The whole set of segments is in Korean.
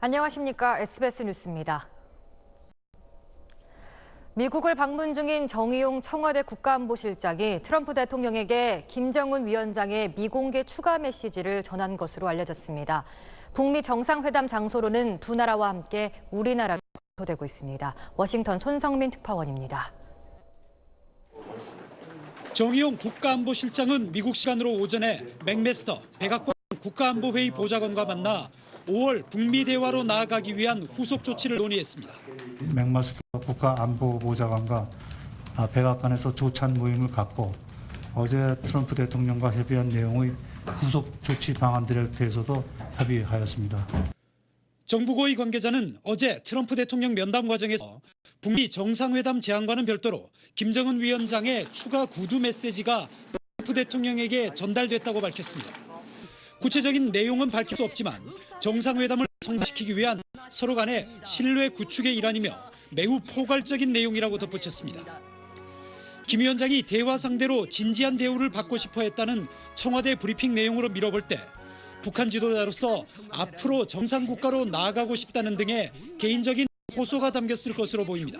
안녕하십니까. SBS 뉴스입니다. 미국을 방문 중인 정의용 청와대 국가안보실장이 트럼프 대통령에게 김정은 위원장의 미공개 추가 메시지를 전한 것으로 알려졌습니다. 북미 정상회담 장소로는 두 나라와 함께 우리나라가 검토되고 있습니다. 워싱턴 손성민 특파원입니다. 정의용 국가안보실장은 미국 시간으로 오전에 맥메스터 백악관 국가안보회의 보좌관과 만나 5월 북미 대화로 나아가기 위한 후속 조치를 논의했습니다. 맥마스터 국가안보보좌관과 백악관에서 조찬 모임을 갖고 어제 트럼프 대통령과 협의한 내용의 후속 조치 방안들에 대해서도 합의하였습니다. 정부 고위 관계자는 어제 트럼프 대통령 면담 과정에서 북미 정상회담 제안과는 별도로 김정은 위원장의 추가 구두 메시지가 트럼프 대통령에게 전달됐다고 밝혔습니다. 구체적인 내용은 밝힐 수 없지만 정상회담을 성사시키기 위한 서로 간의 신뢰 구축의 일환이며 매우 포괄적인 내용이라고 덧붙였습니다. 김 위원장이 대화 상대로 진지한 대우를 받고 싶어 했다는 청와대 브리핑 내용으로 미뤄볼 때 북한 지도자로서 앞으로 정상국가로 나아가고 싶다는 등의 개인적인 호소가 담겼을 것으로 보입니다.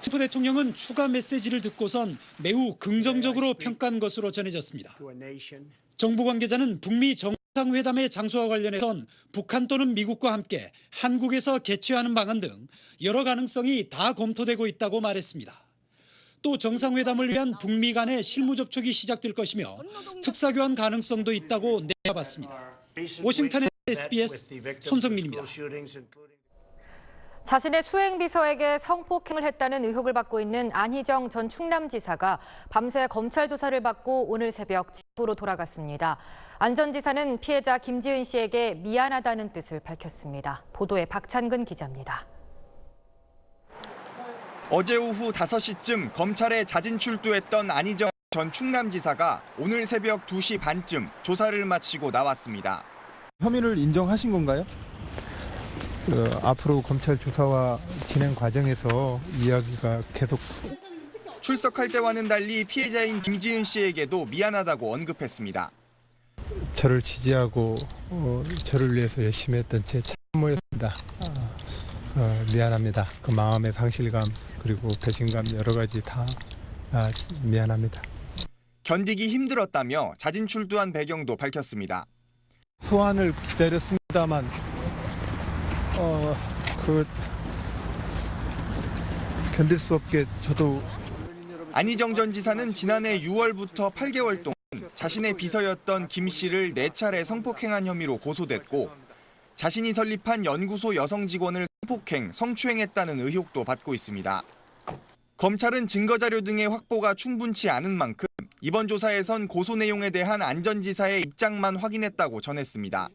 트럼프 대통령은 추가 메시지를 듣고선 매우 긍정적으로 평가한 것으로 전해졌습니다. 정부 관계자는 북미 정상회담의 장소와 관련해선 북한 또는 미국과 함께 한국에서 개최하는 방안 등 여러 가능성이 다 검토되고 있다고 말했습니다. 또 정상회담을 위한 북미 간의 실무 접촉이 시작될 것이며 특사교환 가능성도 있다고 내다봤습니다. 워싱턴의 SBS 손성민입니다. 자신의 수행비서에게 성폭행을 했다는 의혹을 받고 있는 안희정 전 충남지사가 밤새 검찰 조사를 받고 오늘 새벽 집으로 돌아갔습니다. 안 전 지사는 피해자 김지은 씨에게 미안하다는 뜻을 밝혔습니다. 보도에 박찬근 기자입니다. 어제 오후 5시쯤 검찰에 자진 출두했던 안희정 전 충남지사가 오늘 새벽 2시 반쯤 조사를 마치고 나왔습니다. 혐의를 인정하신 건가요? 앞으로 검찰 조사와 진행 과정에서 이야기가 계속 출석할 때와는 달리 피해자인 김지은 씨에게도 미안하다고 언급했습니다. 저를 지지하고 저를 위해서 열심히 했던 제 참모였습니다. 미안합니다. 그 마음의 상실감 그리고 배신감 여러 가지 다 미안합니다. 견디기 힘들었다며 자진 출두한 배경도 밝혔습니다. 소환을 기다렸습니다만 견딜 수 없게 저도. 안희정 전 지사는 지난해 6월부터 8개월 동안 자신의 비서였던 김 씨를 4차례 성폭행한 혐의로 고소됐고 자신이 설립한 연구소 여성 직원을 성폭행, 성추행했다는 의혹도 받고 있습니다. 검찰은 증거자료 등의 확보가 충분치 않은 만큼 이번 조사에선 고소 내용에 대한 안 전 지사의 입장만 확인했다고 전했습니다.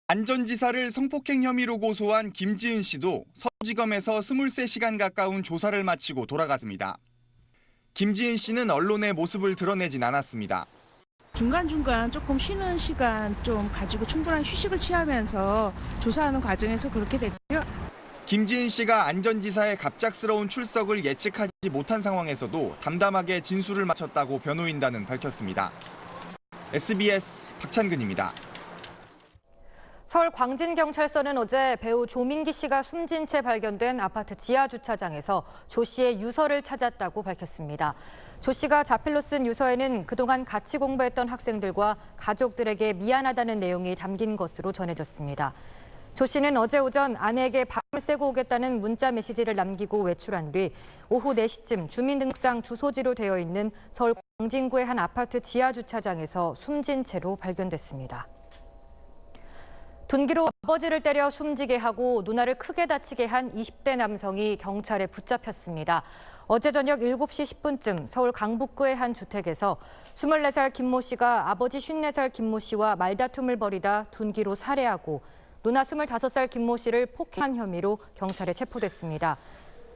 안 전 지사를 성폭행 혐의로 고소한 김지은 씨도 서울지검에서 23시간 가까운 조사를 마치고 돌아갔습니다. 김지은 씨는 언론에 모습을 드러내진 않았습니다. 중간중간 조금 쉬는 시간 좀 가지고 충분한 휴식을 취하면서 조사하는 과정에서 그렇게 됐고요. 김지은 씨가 안 전 지사의 갑작스러운 출석을 예측하지 못한 상황에서도 담담하게 진술을 마쳤다고 변호인단은 밝혔습니다. SBS 박찬근입니다. 서울 광진경찰서는 어제 배우 조민기 씨가 숨진 채 발견된 아파트 지하 주차장에서 조 씨의 유서를 찾았다고 밝혔습니다. 조 씨가 자필로 쓴 유서에는 그동안 같이 공부했던 학생들과 가족들에게 미안하다는 내용이 담긴 것으로 전해졌습니다. 조 씨는 어제 오전 아내에게 밤을 새고 오겠다는 문자 메시지를 남기고 외출한 뒤 오후 4시쯤 주민등록상 주소지로 되어 있는 서울 광진구의 한 아파트 지하 주차장에서 숨진 채로 발견됐습니다. 둔기로 아버지를 때려 숨지게 하고 누나를 크게 다치게 한 20대 남성이 경찰에 붙잡혔습니다. 어제 저녁 7시 10분쯤 서울 강북구의 한 주택에서 24살 김모 씨가 아버지 54살 김모 씨와 말다툼을 벌이다 둔기로 살해하고 누나 25살 김모 씨를 폭행한 혐의로 경찰에 체포됐습니다.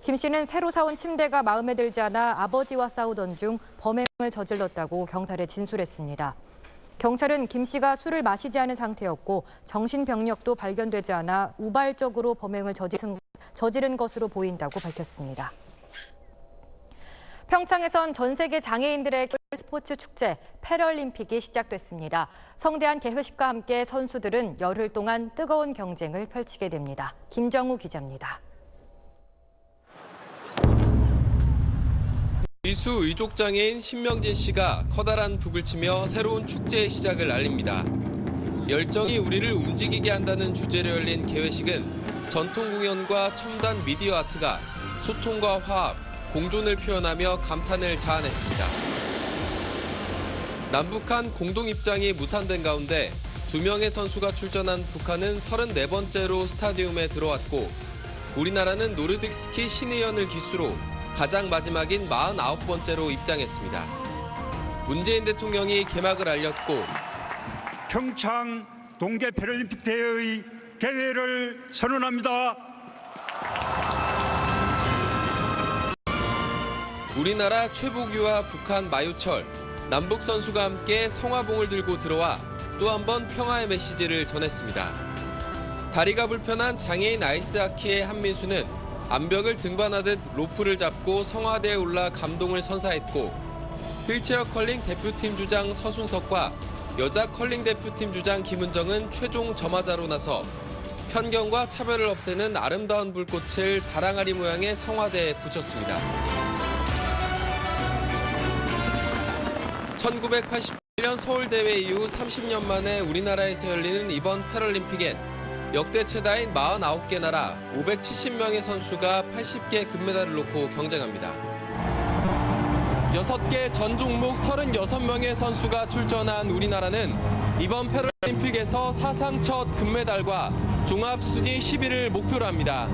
김 씨는 새로 사온 침대가 마음에 들지 않아 아버지와 싸우던 중 범행을 저질렀다고 경찰에 진술했습니다. 경찰은 김 씨가 술을 마시지 않은 상태였고 정신병력도 발견되지 않아 우발적으로 범행을 저지른 것으로 보인다고 밝혔습니다. 평창에선 전 세계 장애인들의 스포츠 축제 패럴림픽이 시작됐습니다. 성대한 개회식과 함께 선수들은 열흘 동안 뜨거운 경쟁을 펼치게 됩니다. 김정우 기자입니다. 미수 의족장애인 신명진 씨가 커다란 북을 치며 새로운 축제의 시작을 알립니다. 열정이 우리를 움직이게 한다는 주제로 열린 개회식은 전통 공연과 첨단 미디어 아트가 소통과 화합, 공존을 표현하며 감탄을 자아냈습니다. 남북한 공동 입장이 무산된 가운데 2명의 선수가 출전한 북한은 34번째로 스타디움에 들어왔고 우리나라는 노르딕 스키 신의연을 기수로 가장 마지막인 49번째로 입장했습니다. 문재인 대통령이 개막을 알렸고 평창 동계 패럴림픽 대회의 개회를 선언합니다. 우리나라 최보규와 북한 마유철, 남북 선수가 함께 성화봉을 들고 들어와 또 한 번 평화의 메시지를 전했습니다. 다리가 불편한 장애인 아이스하키의 한민수는 암벽을 등반하듯 로프를 잡고 성화대에 올라 감동을 선사했고 휠체어 컬링 대표팀 주장 서순석과 여자 컬링 대표팀 주장 김은정은 최종 점화자로 나서 편견과 차별을 없애는 아름다운 불꽃을 다랑아리 모양의 성화대에 붙였습니다. 1988년 서울대회 이후 30년 만에 우리나라에서 열리는 이번 패럴림픽엔 역대 최다인 49개 나라 570명의 선수가 80개 금메달을 놓고 경쟁합니다. 6개 전 종목 36명의 선수가 출전한 우리나라는 이번 패럴림픽에서 사상 첫 금메달과 종합 순위 10위를 목표로 합니다.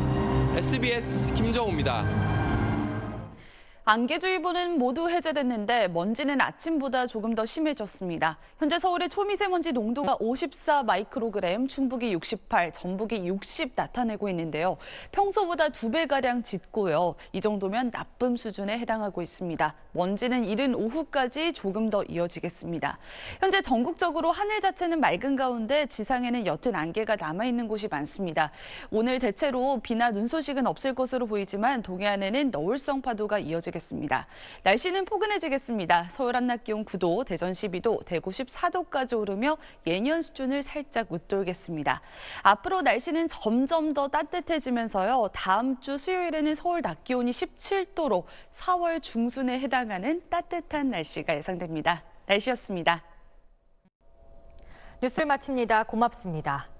SBS 김정우입니다. 안개주의보는 모두 해제됐는데 먼지는 아침보다 조금 더 심해졌습니다. 현재 서울의 초미세먼지 농도가 54 마이크로그램, 충북이 68, 전북이 60 나타내고 있는데요. 평소보다 2배가량 짙고요. 이 정도면 나쁨 수준에 해당하고 있습니다. 먼지는 이른 오후까지 조금 더 이어지겠습니다. 현재 전국적으로 하늘 자체는 맑은 가운데 지상에는 옅은 안개가 남아있는 곳이 많습니다. 오늘 대체로 비나 눈 소식은 없을 것으로 보이지만 동해안에는 너울성 파도가 이어지겠습니다. 날씨는 포근해지겠습니다. 서울 한낮 기온 9도, 대전 12도, 대구 14도까지 오르며 예년 수준을 살짝 웃돌겠습니다. 앞으로 날씨는 점점 더 따뜻해지면서요. 다음 주 수요일에는 서울 낮 기온이 17도로 4월 중순에 해당하는 따뜻한 날씨가 예상됩니다. 날씨였습니다. 뉴스를 마칩니다. 고맙습니다.